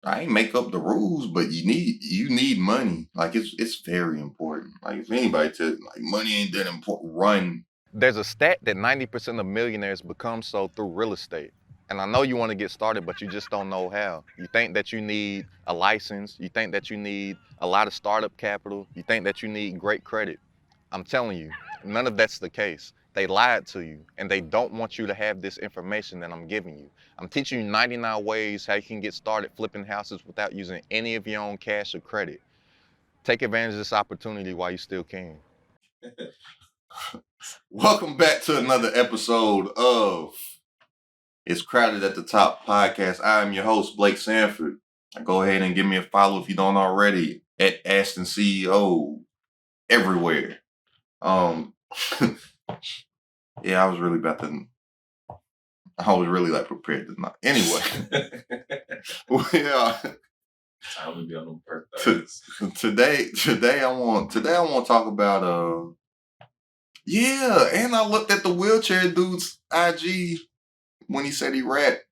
I ain't make up the rules, but you need money. Like it's very important. Like if anybody says like money ain't that important, run. There's a stat that 90% of millionaires become so through real estate. And I know you want to get started, but you just don't know how. You think that you need a license. You think that you need a lot of startup capital. You think that you need great credit. I'm telling you, none of that's the case. They lied to you, and they don't want you to have this information that I'm giving you. I'm teaching you 99 ways how you can get started flipping houses without using any of your own cash or credit. Take advantage of this opportunity while you still can. Welcome back to another episode of It's Crowded at the Top podcast. I am your host, Blake Sanford. Go ahead and give me a follow if you don't already at AstenCeo everywhere. Yeah, I was really like prepared to not. Anyway, yeah. Time to be on them birthdays. Today I want to talk about yeah, and I looked at the wheelchair dude's IG when he said he rapped.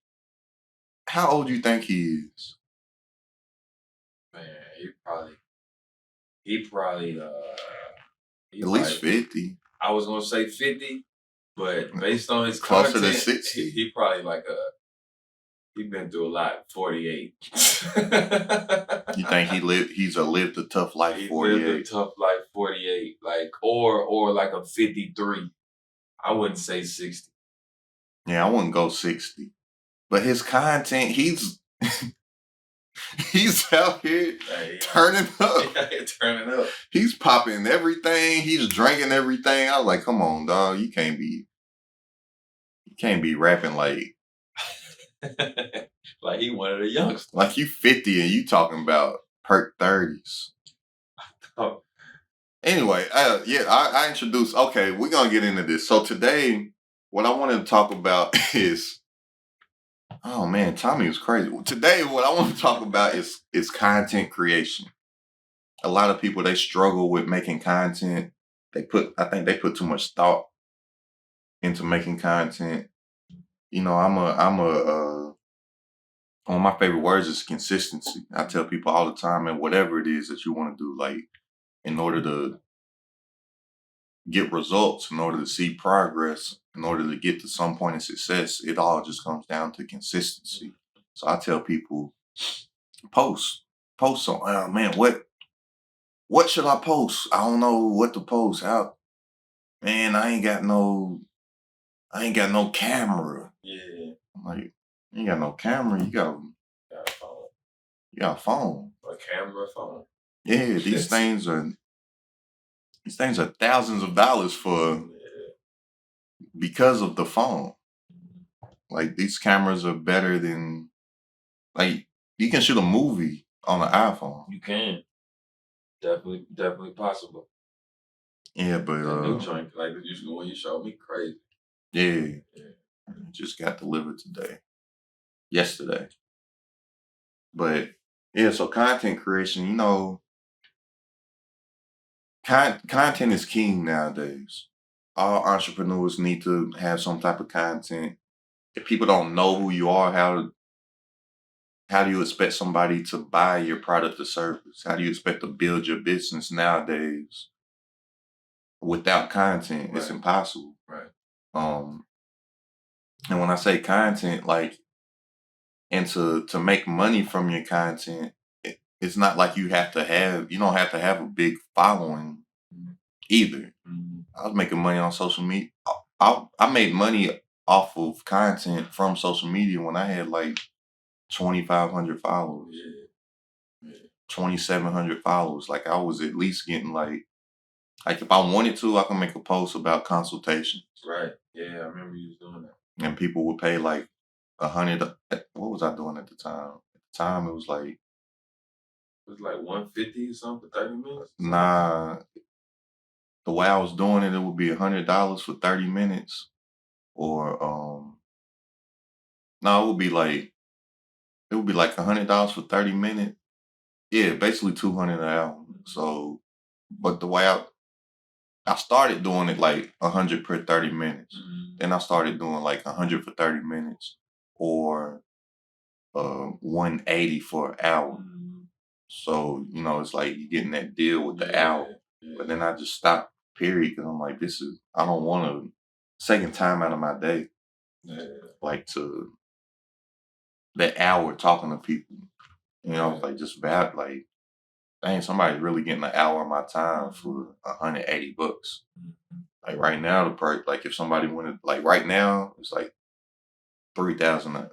How old do you think he is? Man, he probably at least 50. I was gonna say 50, but based on his closer content, to 60. He probably he been through a lot. 48. You think he's lived a tough life? 48. Lived a tough life. 48, or like a 53. I wouldn't say 60. Yeah, I wouldn't go 60. But his content, he's out here turning up. Turning up. He's popping everything. He's drinking everything. I was like, come on, dog. You can't be rapping like like he one of the youngsters. Like you 50 and you talking about perk 30s. Oh. Anyway, I introduced. Okay, we're gonna get into this. So today, what I want to talk about is, oh man, Tommy was crazy. Today, what I want to talk about is content creation. A lot of people, they struggle with making content. I think they put too much thought into making content. You know, one of my favorite words is consistency. I tell people all the time, and whatever it is that you want to do, like in order to get results, in order to see progress, in order to get to some point of success, it all just comes down to consistency. So I tell people, post on, oh man, what should I post? I don't know what to post. How, man, I ain't got no camera. Yeah. I'm like, you ain't got no camera, you got a phone. You got a phone. A camera phone. Yeah, these things are thousands of dollars for because of the phone. Like these cameras are better than, like, you can shoot a movie on an iPhone. You can. Definitely possible. Yeah, but new joint, like the one you showed me, crazy. Yeah. Just got delivered yesterday. But yeah, so content creation, you know, content is king nowadays. All entrepreneurs need to have some type of content. If people don't know who you are, how do you expect somebody to buy your product or service? How do you expect to build your business nowadays without content? Right. It's impossible. Right. And when I say content, like, and to make money from your content, it's not like you don't have to have a big following either. Mm-hmm. I was making money on social media. I made money off of content from social media when I had like 2,500 followers. Yeah. 2,700 followers. Like I was at least getting like if I wanted to, I can make a post about consultations. Right. Yeah, I remember you was doing that. And people would pay like $100. What was I doing at the time? At the time, it was like $150 or something for 30 minutes. Nah, the way I was doing it, it would be $100 for 30 minutes, or no, it would be like $100 for 30 minutes. Yeah, basically $200 an hour. So, but the way I started doing it like 100 per 30 minutes. Mm-hmm. Then I started doing like 100 for 30 minutes, or $180 for an hour. Mm-hmm. So, it's like you getting that deal with the Yeah, hour. yeah. But then I just stopped, period, because I'm like, I don't want to second time out of my day, Yeah. like to that hour talking to people. Right. Like just about like, dang, somebody's really getting an hour of my time for $180. Mhm. Like right now, the price, like if somebody wanted, like right now, it's like 3,000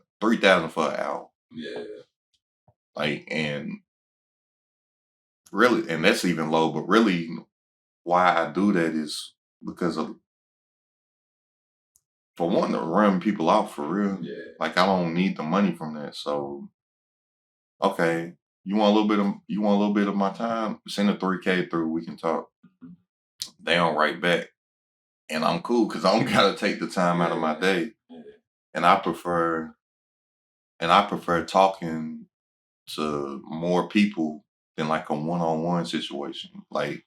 for an hour. Yeah. Like, and really, and that's even low, but really why I do that is because of, for one, to run people off for real. Yeah. Like I don't need the money from that. So, okay, you want a little bit of my time? Send a 3K through, we can talk. Mhm. They don't write back. And I'm cool because I don't gotta take the time out of my Yeah. day. Yeah. And I prefer talking to more people than like a one-on-one situation. Like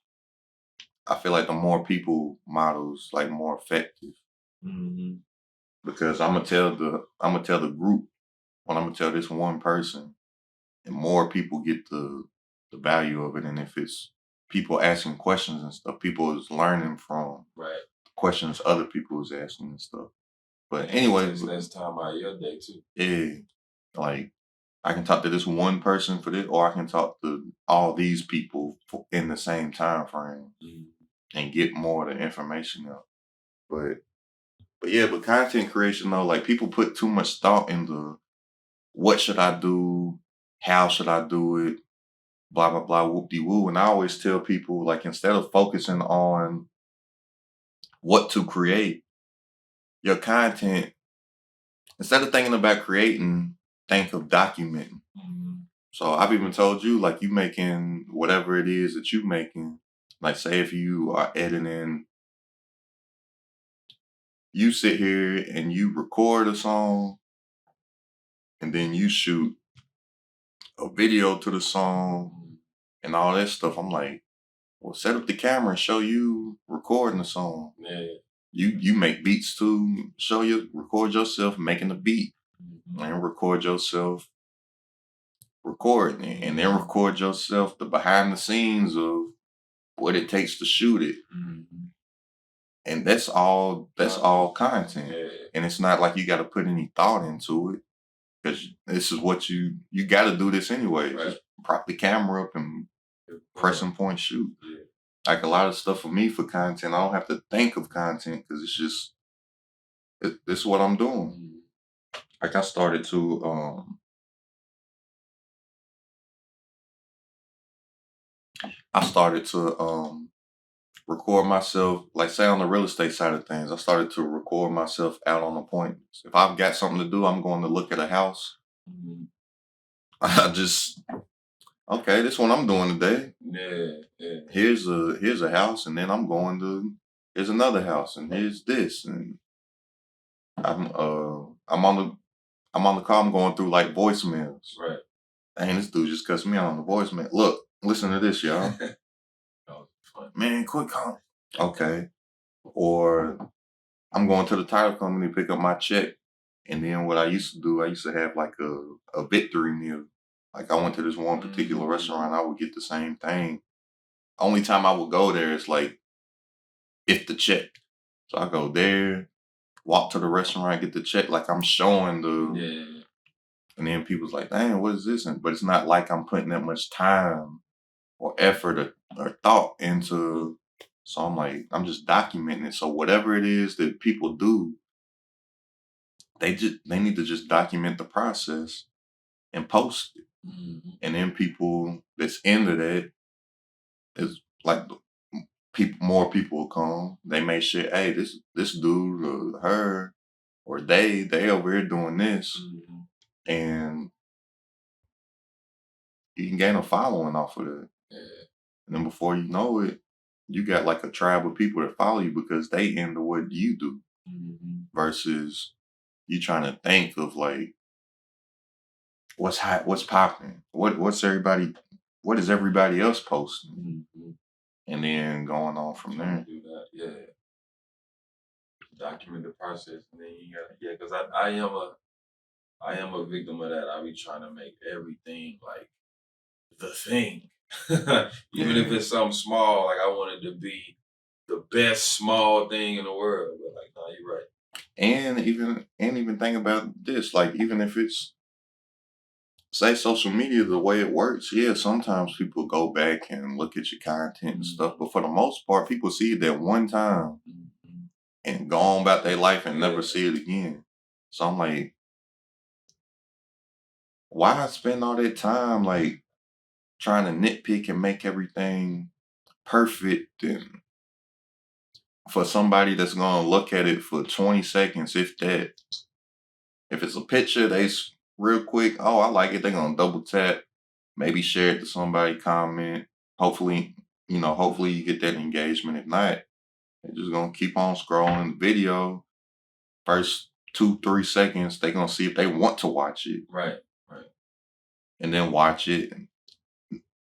I feel like the more people models like more effective Mm-hmm. because I'm gonna tell the group when I'm gonna tell this one person, and more people get the value of it. And if it's people asking questions and stuff, people is learning from Right. questions other people is asking and stuff. But And anyway, takes less time out of your day too. yeah, like I can talk to this one person for this, or I can talk to all these people in the same time frame Mhm. and get more of the information out. But yeah, but content creation though, like people put too much thought into what should I do, how should I do it, blah blah blah, whoop de woo. And I always tell people like instead of focusing on what to create, your content, instead of thinking about creating, think of documenting. Mhm. So I've even told you, like you making whatever it is that you making, like say if you are editing, you sit here and you record a song and then you shoot a video to the song and all that stuff. I'm like, well, set up the camera and show you recording the song. Yeah. You make beats too. Record yourself making the beat Mhm. and record yourself recording it, and then record yourself the behind the scenes of what it takes to shoot it. Mhm. And that's all content. Yeah. And it's not like you got to put any thought into it because this is what you got to do this anyway. Right. Just prop the camera up and press and point shoot. Yeah. Like a lot of stuff for me for content, I don't have to think of content because it's just this is what I'm doing. Mhm. Like I started to record myself, like say on the real estate side of things, I started to record myself out on appointments. If I've got something to do, I'm going to look at a house. Mhm. I just, okay, this one I'm doing today. Yeah. Yeah. Here's a house, and then I'm going to here's another house, and here's this, and I'm on the call. I'm going through like voicemails. Right. Dang, this dude just cussed me out on the voicemail. Look, listen to this, y'all. That was fun. Man, quit calling. Okay. Or I'm going to the title company to pick up my check. And then what I used to do, I used to have like a victory meal. Like I went to this one particular restaurant, I would get the same thing. Only time I would go there is like if the check. So I go there, walk to the restaurant, get the check, like I'm showing Yeah. and then people's like, dang, what is this? But it's not like I'm putting that much time or effort or thought into. So I'm like, I'm just documenting it. So whatever it is that people do, they need to just document the process and post it. Mhm. And then people that's into that is like more people will come. They may share, hey, this dude or her or they over here doing this, Mhm. and you can gain a following off of that. Yeah. And then before you know it, you got like a tribe of people that follow you because they into what you do Mhm. versus you trying to think of like what's hot, what's popping, what is everybody else posting, Mhm. and then going on from Trying there. to do that. Yeah. Document the process, and then you got, yeah, because I am I am a victim of that. I be trying to make everything like the thing. Even if Yeah. it's something small, like I want it to be the best small thing in the world. But like, no, you're right. And even think about this, like even if it's say social media the way it works, yeah, sometimes people go back and look at your content and stuff, but for the most part, people see it that one time Mhm. and go on about their life and never Yeah. see it again. So I'm like, why spend all that time like trying to nitpick and make everything perfect and for somebody that's gonna look at it for 20 seconds, if that. If it's a picture, real quick, oh, I like it, they're gonna double tap, maybe share it to somebody, comment. Hopefully, hopefully you get that engagement. If not, they're just gonna keep on scrolling the video. First 2, 3 seconds, they're gonna see if they want to watch it Right. Right. and then watch it and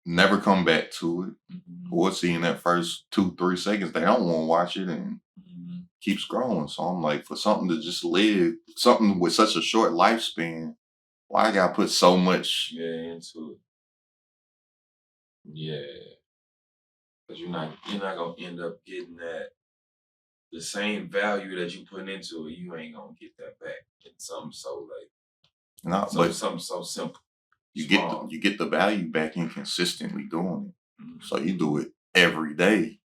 never come back to it. Mhm. Or see in that first 2, 3 seconds, they don't want to watch it and Mhm. keep scrolling. So I'm like, for something to just live, something with such a short lifespan, why I gotta put so much? Yeah, into it. Yeah, because you're not gonna end up getting that the same value that you put into it. You ain't gonna get that back in something so like No, but something so simple, you get small. the value back in consistently doing it. Mhm. So you do it every day.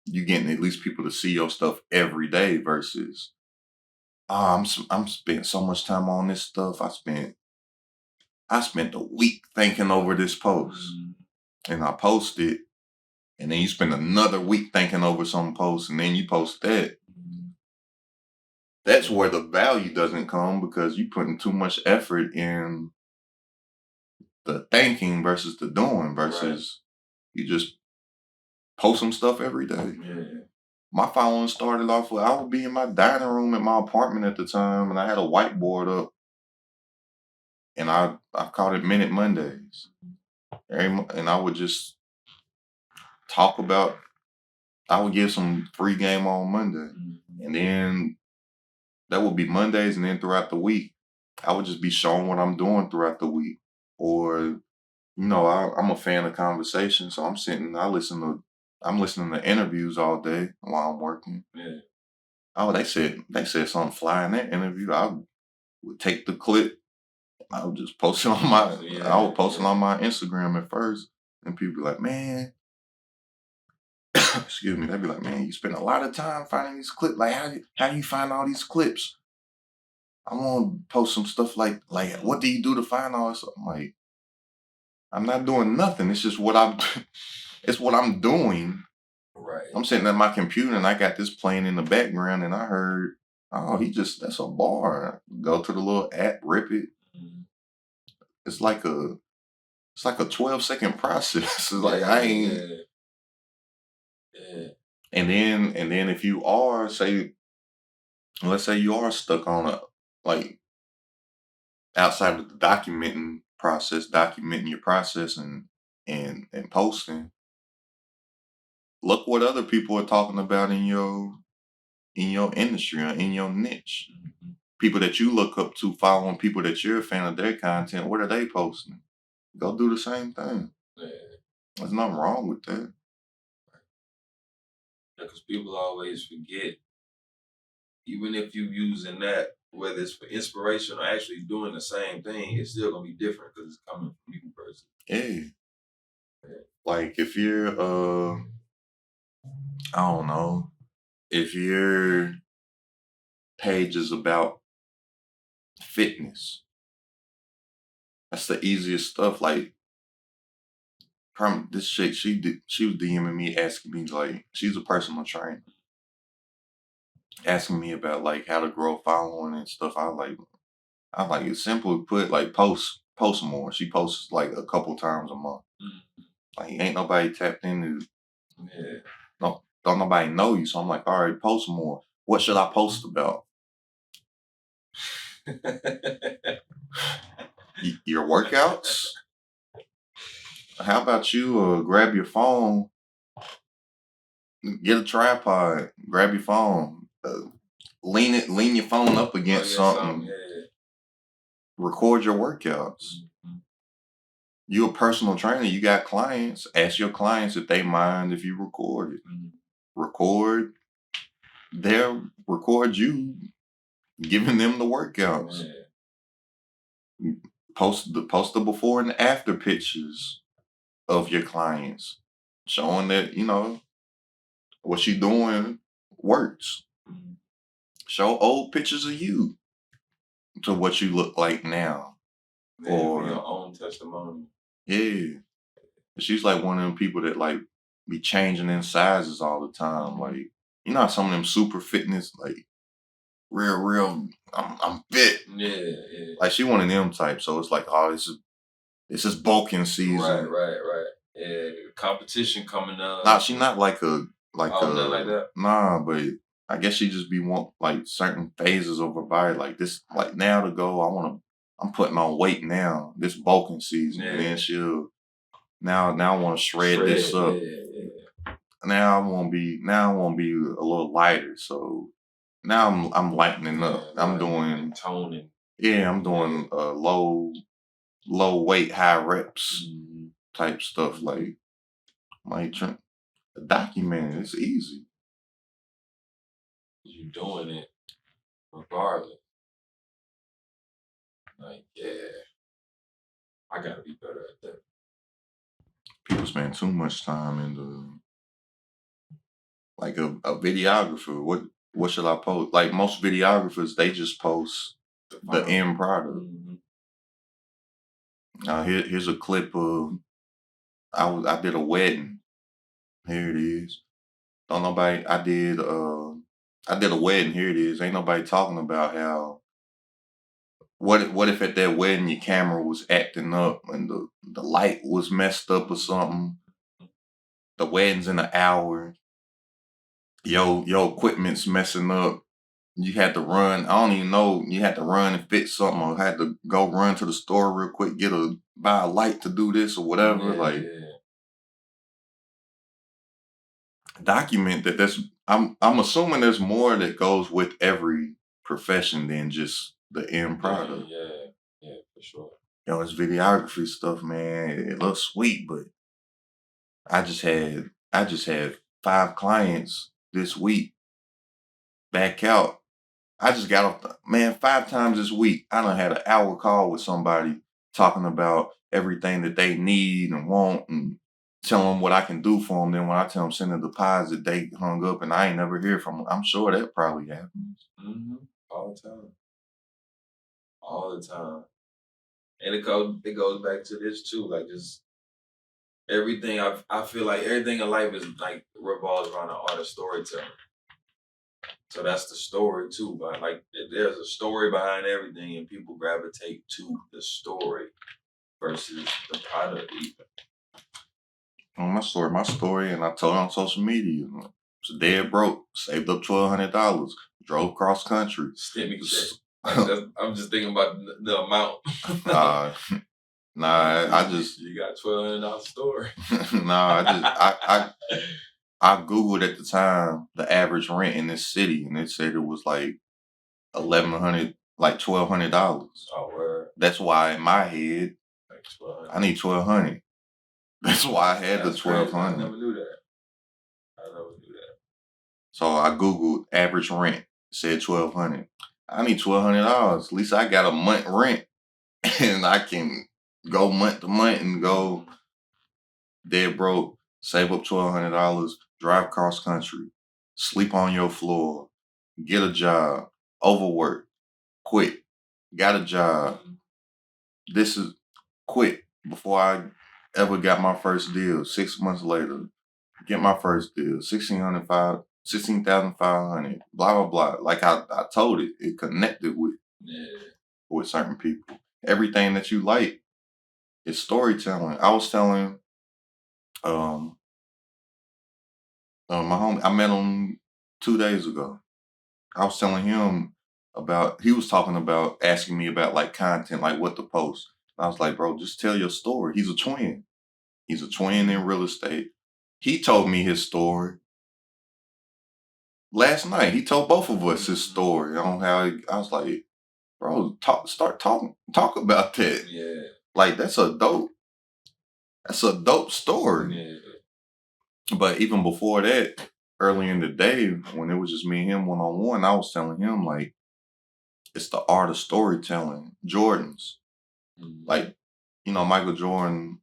You getting at least people to see your stuff every day versus, I'm spending so much time on this stuff. I spent a week thinking over this post, Mhm. and I post it, and then you spend another week thinking over some post, and then you post that. Mhm. That's where the value doesn't come because you putting too much effort in the thinking versus the doing Right. versus you just post some stuff every day. Yeah. My following started off with I would be in my dining room at my apartment at the time, and I had a whiteboard up, and I called it Minute Mondays. And I would just talk about. I would give some free game on Monday, Mhm. and then that would be Mondays, and then throughout the week, I would just be showing what I'm doing throughout the week. Or, I'm a fan of conversation, so I'm listening to interviews all day while I'm working. Yeah. Oh, they said something fly in that interview. I would take the clip. I would just post it on my. I Yeah. would post it Yeah. on my Instagram at first, and people be like, "Man," excuse me. They'd be like, "Man, you spend a lot of time finding these clips. Like, how do you find all these clips? I want to post some stuff like what do you do to find all this?" I'm like, I'm not doing nothing. It's just what I'm. It's what I'm doing. Right. I'm sitting at my computer and I got this playing in the background, and I heard, oh, that's a bar. Go to the little app, rip it. Mhm. It's like a 12-second process. It's like Yeah. I ain't. Yeah. Yeah. And then if you are, say, let's say you are stuck on a, like, outside of the documenting your process and posting, look what other people are talking about in your industry or in your niche. Mhm. People that you look up to, following people that you're a fan of their content, what are they posting? Go do the same thing. Yeah. There's nothing wrong with that. Because people always forget, even if you using that, whether it's for inspiration or actually doing the same thing, it's still gonna be different because it's coming from you personally. Yeah. Yeah. Like if you're I don't know, if your page is about fitness, that's the easiest stuff. Like this chick, she was DMing me asking me, like, she's a personal trainer, asking me about like how to grow following and stuff. I like it's simple to put like post more. She posts like a couple times a month. Mhm. Like ain't nobody tapped into, Yeah. don't nobody know you. So I'm like, all right, post more. What should I post about? Your workouts? How about you grab your phone, get a tripod, grab your phone, lean your phone up Oh against yeah, something. something, Yeah. record your workouts. Mhm. You a personal trainer, you got clients. Ask your clients if they mind if you record it. Mhm. Record record you giving them the workouts. Yeah. Post the before and after pictures of your clients, showing that what you doing works. Mhm. Show old pictures of you to what you look like now. Yeah, be Or your own testimony. yeah, she's like one of them people that like be changing in sizes all the time. Like how some of them super fitness, like real. I'm fit. Yeah, yeah. Like she one of them types. So it's like, oh, this is bulking season. Right. Yeah, competition coming up. Nah, she not like a Nothing like that. nah, but I guess she just be want like certain phases of her body. Like this, like now to go, I'm putting on weight now. This bulking season. And Yeah. then she'll now I want to shred this up. Yeah. Now I want to be a little lighter. So now I'm lightening up. I'm doing toning. yeah, I'm doing low weight, high reps Mhm. type stuff. Like document it. It's easy. You doing it regardless. Like, yeah, I gotta be better at that. People spend too much time in like a videographer. What should I post? Like most videographers, they just post the end product. Mhm. Now here's a clip of I did a wedding. Here it is. Don't nobody I did a wedding. Here it is. Ain't nobody talking about how what if at that wedding your camera was acting up and the light was messed up or something. The wedding's in an hour. Your equipment's messing up. You had to run. I don't even know. You had to run and fix something, or had to go run to the store real quick, buy a light to do this or whatever. Like document that. I'm assuming there's more that goes with every profession than just the end product. Yeah, for sure. This videography stuff, man, it looks sweet, but I just had 5 clients this week back out. I just got off man 5 times this week. I done had an hour call with somebody talking about everything that they need and want and tell them what I can do for them. Then when I tell them send a deposit, they hung up and I ain't never hear from them. I'm sure that probably happens. Mm-hmm. All the time. All the time. And it goes back to this too. Like just everything I feel like everything in life is like revolves around the art of storytelling. So that's the story too. But like there's a story behind everything and people gravitate to the story versus the product even. My story, and I told it on social media. Was dead broke, saved up $1,200, drove cross country. Stimmy check. Like I'm just thinking about the amount. I just you got $1,200 story. I googled at the time the average rent in this city, and it said it was like $1,100, like $1,200. Oh, word. That's why in my head, like 1,200. I need 1,200. That's why I had That's the 1,200. I never knew that. So I googled average rent, said 1,200. I need $1,200. At least I got a month rent, and I can go month to month and go dead broke, save up $1,200, drive cross country, sleep on your floor, get a job, overwork, quit, got a job. This is quit before I ever got my first deal. 6 months later, get my first deal, 16,500, blah blah blah. Like I told it connected with certain people. Everything that you like is storytelling. I was telling um my homie, I met him 2 days ago. I was telling him he was talking about asking me about like content, like what to post. I was like, bro, just tell your story. He's a twin. He's a twin in real estate. He told me his story last night. He told both of us his story on how I was like, bro, talk about that. Yeah. Like that's a dope story. Yeah. But even before that, early in the day, when it was just me and him one on one, I was telling him like it's the art of storytelling. Jordans, like Michael Jordan.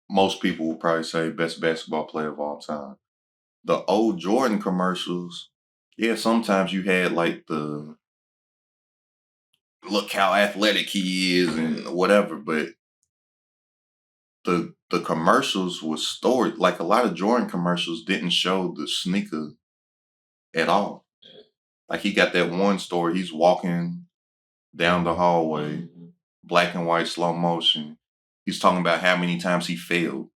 Most people would probably say best basketball player of all time. The old Jordan commercials, yeah, sometimes you had like the look how athletic he is and whatever, but the commercials was stored. Like a lot of Jordan commercials didn't show the sneaker at all. Like he got that one story, he's walking down the hallway, black and white slow motion. He's talking about how many times he failed.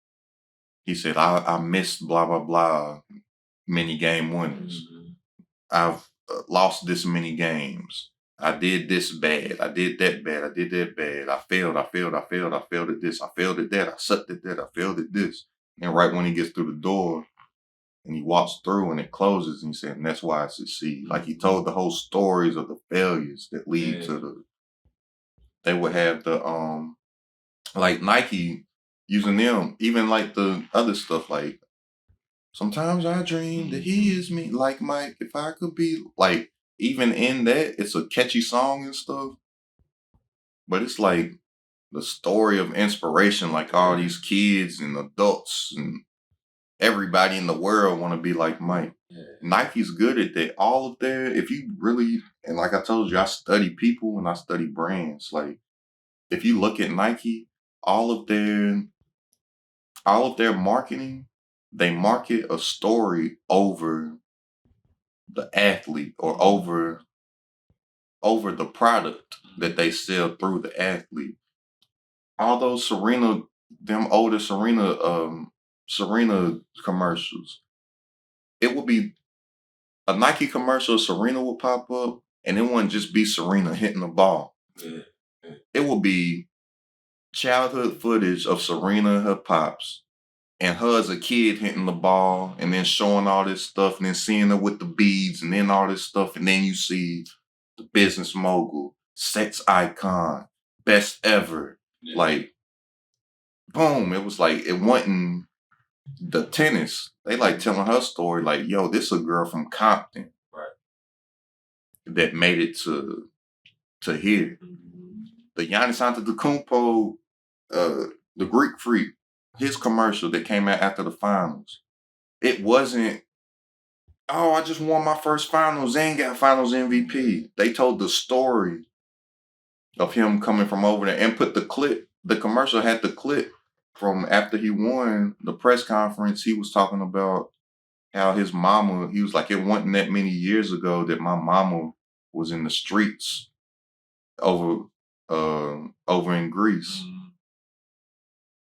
He said, I missed blah blah blah many game winners. I've lost this many games. I did this bad. I did that bad. I did that bad. I failed. I failed. I failed. I failed at this. I failed at that. I sucked at that. I failed at this. And right when he gets through the door and he walks through and it closes, and he said, and that's why I succeed. Like he told the whole stories of the failures that lead to the. They would have the like Nike using them, even like the other stuff like sometimes I dream that he is me, like Mike, if I could be like, even in that, it's a catchy song and stuff, but it's like the story of inspiration, like all these kids and adults and everybody in the world want to be like Mike. Nike's good at that. All of their, if you really, and like I told you, I study people and I study brands. Like, if you look at Nike, all of their marketing, they market a story over the athlete or over the product that they sell through the athlete. All those them older Serena commercials, it would be a Nike commercial, Serena would pop up, and it wouldn't just be Serena hitting the ball. It would be childhood footage of Serena and her pops and her as a kid hitting the ball and then showing all this stuff and then seeing her with the beads and then all this stuff. And then you see the business mogul, sex icon, best ever. Like, boom. It was like, it wasn't the tennis. They like telling her story like, yo, this a girl from Compton that made it to here. The Giannis Antetokounmpo, the Greek Freak, his commercial that came out after the finals. It wasn't, oh, I just won my first finals. They ain't got finals MVP. They told the story of him coming from over there and put the clip. The commercial had the clip from after he won the press conference. He was talking about how his mama, he was like, it wasn't that many years ago that my mama was in the streets over in Greece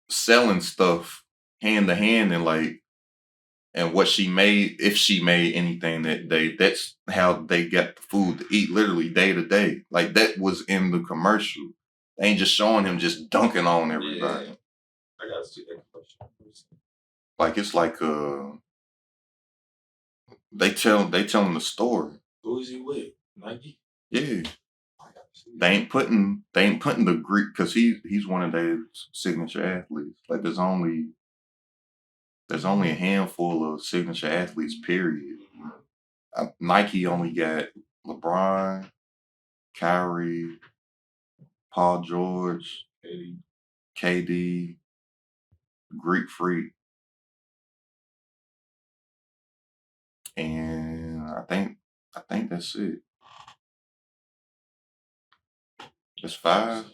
selling stuff hand to hand and what she made, if she made anything that day, that's how they got the food to eat, literally day to day. Like that was in the commercial. They ain't just showing him just dunking on everybody. Yeah. I gotta see that commercial. Like it's like they telling the story. Who is he with? Nike? Yeah. They ain't putting the Greek because he's one of their signature athletes. Like there's only a handful of signature athletes, period. Nike only got LeBron, Kyrie, Paul George, KD, Greek Freak, and I think that's it. That's 5.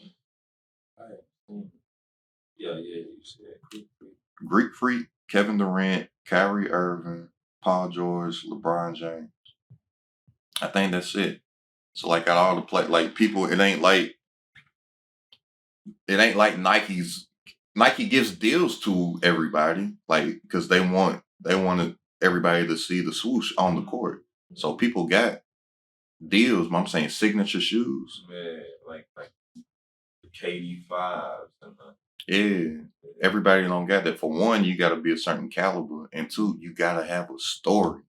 Yeah, you said Greek Freak, Kevin Durant, Kyrie Irving, Paul George, LeBron James. I think that's it. So like out all the play, like people, it ain't like Nike gives deals to everybody, like because they wanted everybody to see the swoosh on the court. So people got deals. But I'm saying signature shoes. Man, like the KD 5s and Yeah, everybody don't got that. For one, you got to be a certain caliber, and two, you got to have a story.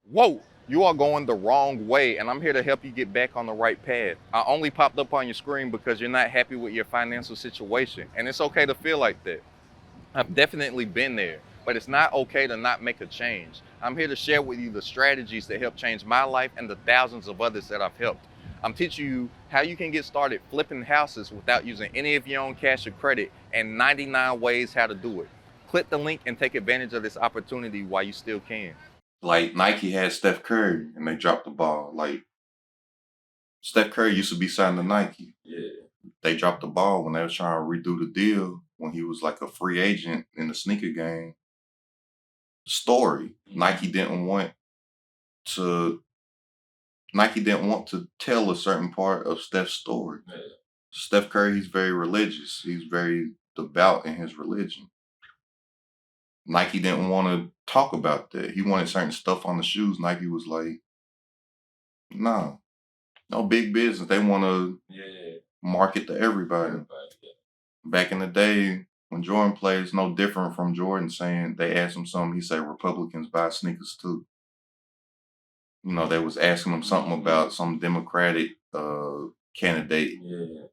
Whoa. You are going the wrong way, and I'm here to help you get back on the right path. I only popped up on your screen because you're not happy with your financial situation, and it's okay to feel like that. I've definitely been there, but it's not okay to not make a change. I'm here to share with you the strategies that help change my life and the thousands of others that I've helped. I'm teaching you how you can get started flipping houses without using any of your own cash or credit, and 99 ways how to do it. Click the link and take advantage of this opportunity while you still can. Like Nike had Steph Curry and they dropped the ball. Like Steph Curry used to be signed to Nike. Yeah. They dropped the ball when they were trying to redo the deal when he was like a free agent in the sneaker game. Story. To Nike didn't want to tell a certain part of Steph's story. Yeah. Steph Curry, he's very religious. He's very devout in his religion. Nike didn't want to talk about that. He wanted certain stuff on the shoes. Nike was like, nah, no big business. They want to Yeah. market to everybody. Everybody. Back in the day, when Jordan played, it's no different from Jordan saying they asked him something. He said Republicans buy sneakers too. You know, they was asking him something about some Democratic candidate. Yeah.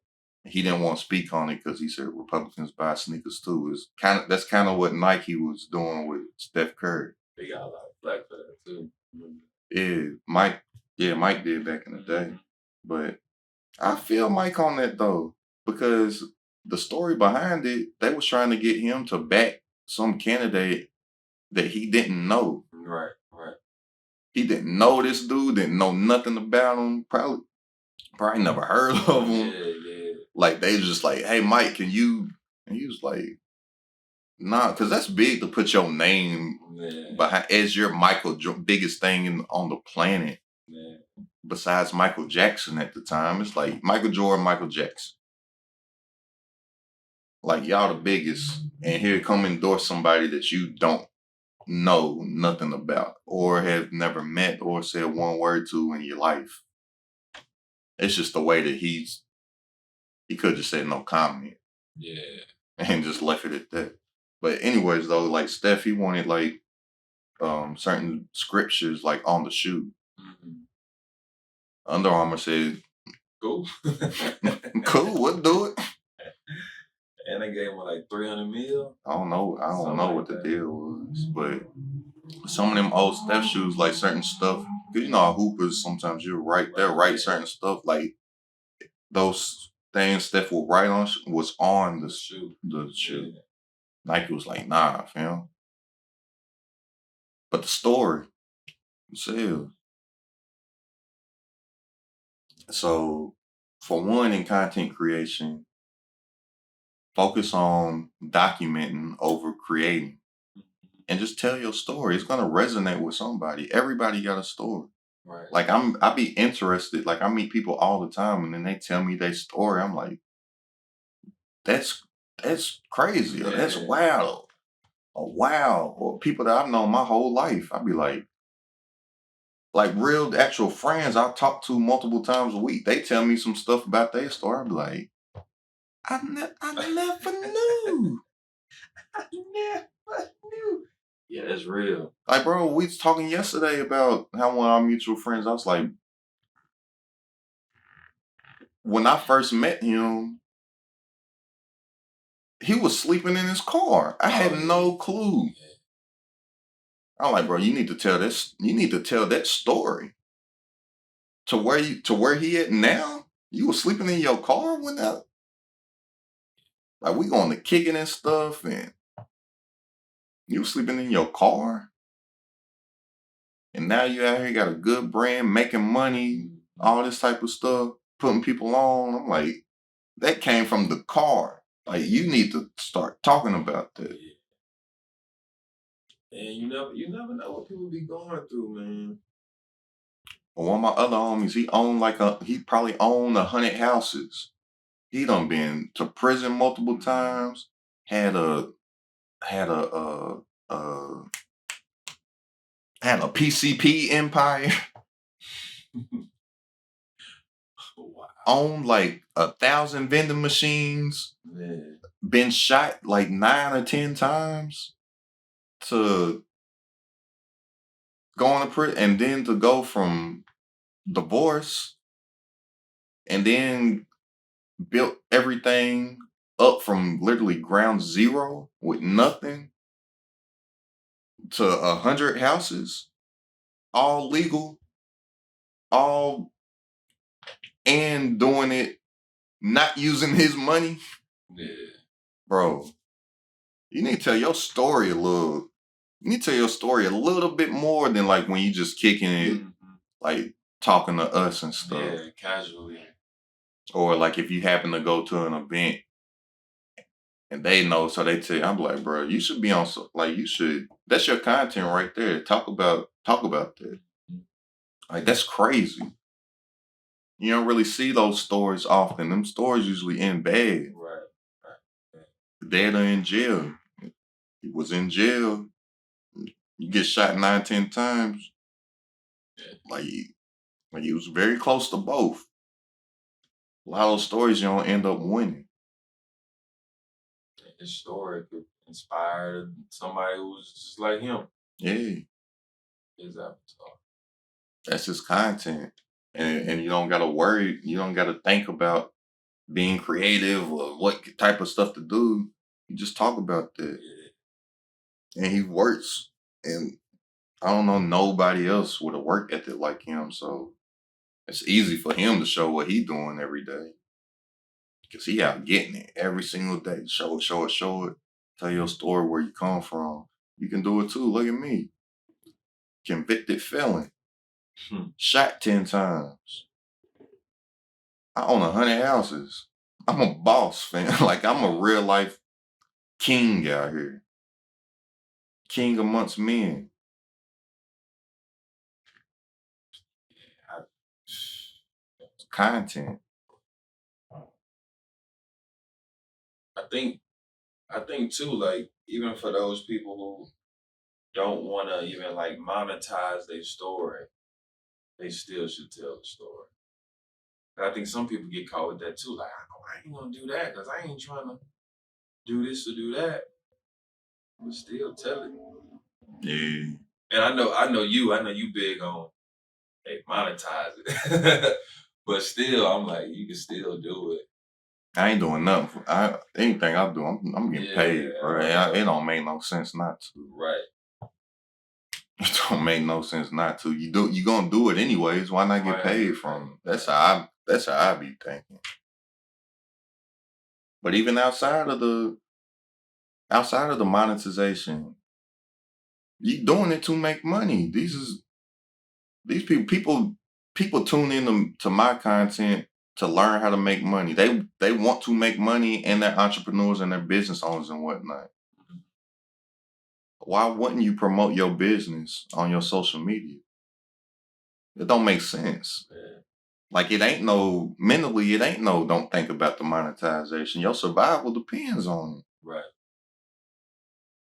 He didn't want to speak on it because he said Republicans buy sneakers too. That's kind of what Nike was doing with Steph Curry. They got a lot of flack for that too. Mike did back in the day. But I feel Mike on that though, because the story behind it, they was trying to get him to back some candidate that he didn't know. Right, right. He didn't know this dude, didn't know nothing about him, probably never heard of him. Yeah. Like they was just like, hey Mike, can you? And he was like, nah, because that's big to put your name behind as your biggest thing on the planet. Yeah. Besides Michael Jackson at the time, it's like Michael Jordan, Michael Jackson. Like y'all the biggest, and here come endorse somebody that you don't know nothing about or have never met or said one word to in your life. It's just the way that he could just said no comment. Yeah. And just left it at that. But anyways though, like Steph, he wanted like certain scriptures like on the shoe. Mm-hmm. Under Armour said, cool. Cool, we'll do it. And they gave him like 300 mil. I don't know what the deal was, but some of them old Steph shoes, like certain stuff, because you know how hoopers sometimes they'll write certain stuff, like those things Steph will write on was on the shoe. Yeah. Nike was like, nah, fam. But the story sells. So, for one, in content creation, focus on documenting over creating. And just tell your story. It's gonna resonate with somebody. Everybody got a story. Right. Like I be interested. Like I meet people all the time, and then they tell me their story. I'm like, that's crazy. Yeah. That's wild. Oh, wow. Or people that I've known my whole life. I'd be like real actual friends I talk to multiple times a week. They tell me some stuff about their story. I'd be like, I never knew. I never knew. Yeah, that's real. Like, bro, we was talking yesterday about how one of our mutual friends, I was like, when I first met him, he was sleeping in his car. I had no clue. I'm like, bro, you need to tell this. You need to tell that story. To where he at now? You was sleeping in your car when that? Like we going to kicking and stuff, and you was sleeping in your car, and now you out here got a good brand, making money, all this type of stuff, putting people on. I'm like, that came from the car. Like you need to start talking about that. And you never know what people be going through, man. Well, one of my other homies, he probably owned 100 houses. He done been to prison multiple times. Had a had a had a PCP empire. Wow. Owned like 1,000 vending machines. Man. Been shot like 9 or 10 times. To going to prison, and then to go from divorce and then built everything up from literally ground zero with nothing to 100 houses, all legal, all and doing it not using his money, Yeah. bro. You need to tell your story a little. You need to tell your story a little bit more than like when you just kicking it, like talking to us and stuff. Yeah, casually. Or like if you happen to go to an event and they know, so they tell you, I'm like, bro, you should be on, like, you should. That's your content right there. Talk about that. Like that's crazy. You don't really see those stories often. Them stories usually end bad. Right. Right. Dead or in jail. He was in jail. You get shot 9, 10 times. Yeah. Like he was very close to both. A lot of those stories you don't end up winning. His story could inspire somebody who's just like him. Yeah, His avatar. that's his content. And you don't gotta worry, you don't gotta think about being creative or what type of stuff to do. You just talk about that. Yeah. And he works. And I don't know nobody else with a work ethic like him. So it's easy for him to show what he doing every day. Because he out getting it every single day. Show it, show it, show it. Tell your story where you come from. You can do it too. Look at me. Convicted felon. Shot 10 times. I own 100 houses. I'm a boss, fam. Like I'm a real life king out here. King amongst men. I, Content. I think too, like, even for those people who don't want to even like monetize their story, they still should tell the story. I think some people get caught with that too. Like, I ain't gonna do that because I ain't trying to do this or do that. But still tell it. Yeah. And I know you big on, hey, monetize it. But still, I'm like, you can still do it. I ain't doing nothing. Anything I do, I'm getting paid, bro. It don't make no sense not to. Right. It don't make no sense not to. You gonna do it anyways. Why not get paid from it? That's how I be thinking. But even outside of the monetization, you doing it to make money. These people tune in to my content to learn how to make money. They want to make money, and they're entrepreneurs and they're business owners and whatnot. Why wouldn't you promote your business on your social media? It don't make sense. Yeah. Like it ain't no mentally, it ain't no don't think about the monetization. Your survival depends on it. Right.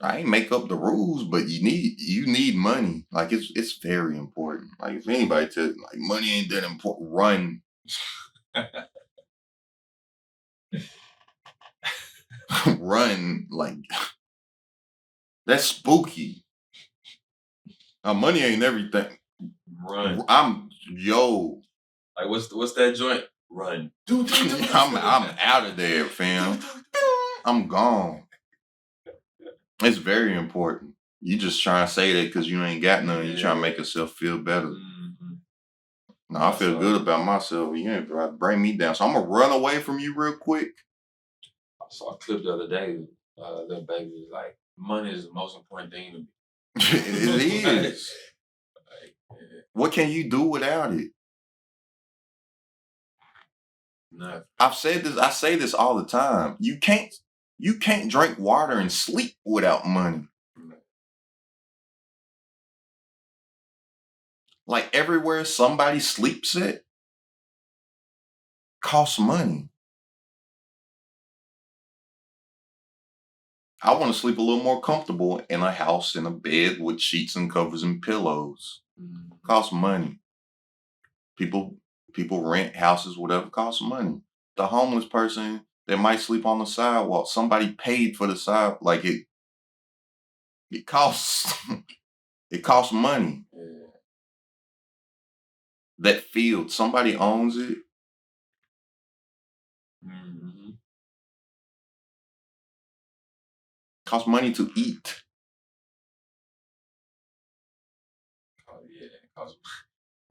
I ain't make up the rules, but you need money. Like it's very important. Like if anybody says like money ain't that important, run. Like that's spooky. Money ain't everything. Run. Like what's that joint? Run. I'm out of there, fam. I'm gone. It's very important. You just trying to say that because you ain't got none. You trying to make yourself feel better. Mm-hmm. No, I feel good about myself. You ain't try to bring me down. So I'm gonna run away from you real quick. I saw a clip the other day. Little baby was like, money is the most important thing to me. It is. Like, yeah. What can you do without it? Nothing. I say this all the time. You can't drink water and sleep without money. Like everywhere somebody sleeps at costs money. I want to sleep a little more comfortable in a house, in a bed with sheets and covers and pillows. Costs money. People rent houses, whatever, costs money. The homeless person that might sleep on the sidewalk, somebody paid for the side, like it costs. It costs money. Yeah. That field, somebody owns it. Mm-hmm. Costs money to eat. Oh yeah,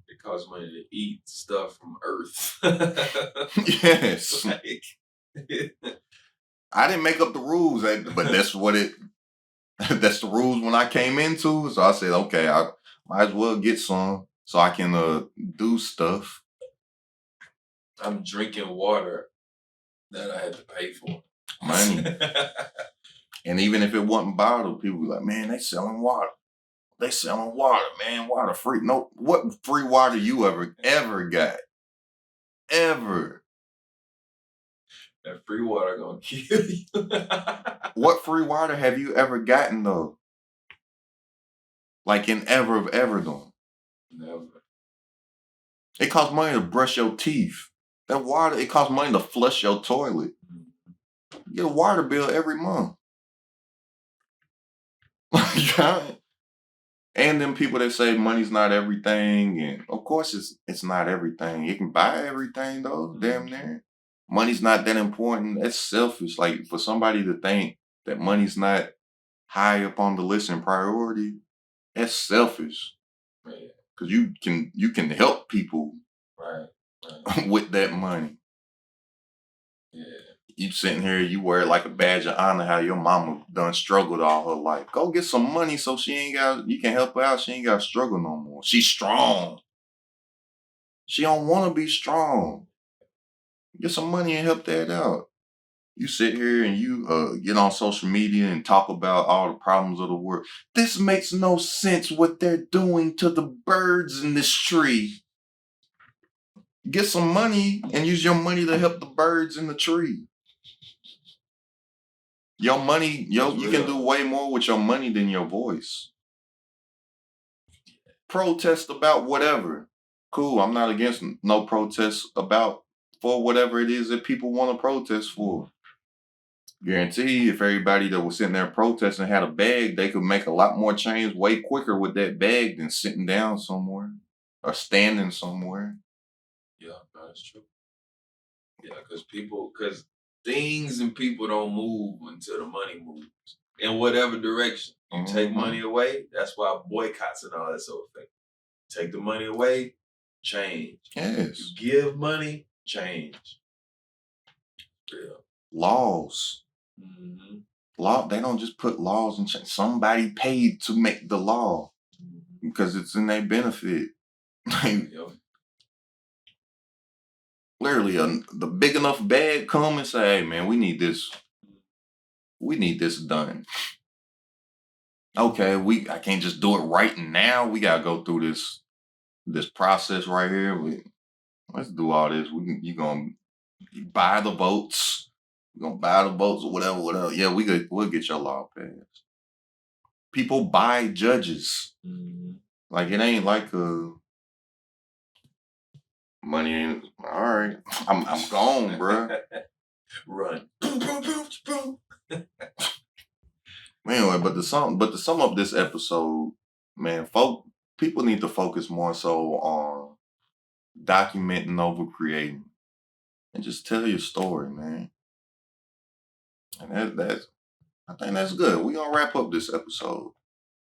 it costs money to eat stuff from Earth. Yes. Like, I didn't make up the rules, but that's what it. That's the rules when I came into. So I said, okay, I might as well get some so I can do stuff. I'm drinking water that I had to pay for. Money. And even if it wasn't bottled, people be like, man, they selling water. They selling water, man. Water free. No, what free water you ever got? Ever. That free water gonna kill you. What free water have you ever gotten though? Like in ever of ever though. Never. It costs money to brush your teeth. That water, it costs money to flush your toilet. You get a water bill every month. And then people that say money's not everything, and of course it's not everything. You can buy everything though, damn near. Money's not that important. That's selfish. Like for somebody to think that money's not high up on the list in priority, that's selfish. Yeah. Cause you can help people Right. with that money. Yeah. You sitting here, you wear it like a badge of honor how your mama done struggled all her life. Go get some money so she ain't got, you can help her out. She ain't got to struggle no more. She's strong. She don't want to be strong. Get some money and help that out. You sit here and you get on social media and talk about all the problems of the world. This makes no sense what they're doing to the birds in this tree. Get some money and use your money to help the birds in the tree. Your money, you can do way more with your money than your voice. Protest about whatever. Cool, I'm not against no protests about for whatever it is that people want to protest for. Guarantee if everybody that was sitting there protesting had a bag, they could make a lot more change way quicker with that bag than sitting down somewhere or standing somewhere. Yeah, that's true. Yeah, because things and people don't move until the money moves in whatever direction. You take money away, that's why boycotts and all that so effective. Take the money away, change. Yes. You give money, change. Yeah. Laws. Mm-hmm. Law. They don't just put laws and change. Somebody paid to make the law because it's in their benefit. Yep. Literally, the big enough bag come and say, "Hey, man, we need this. We need this done." Okay, I can't just do it right now. We gotta go through this process right here. Let's do all this. You gonna buy the votes? You gonna buy the votes or whatever. Yeah, we'll get your law passed. People buy judges. Mm-hmm. Like it ain't like money. Ain't all right. I'm gone, bro. Run. Anyway, but to sum up this episode, man, people need to focus more so on documenting over creating, and just tell your story, man. And that's I think that's good. We gonna wrap up this episode,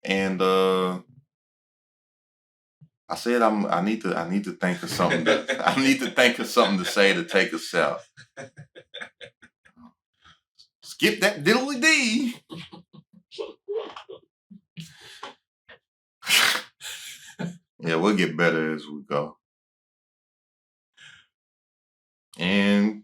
and I said I need to think of something I need to think of something to say to take us out. Skip that diddly dee. Yeah, we'll get better as we go. And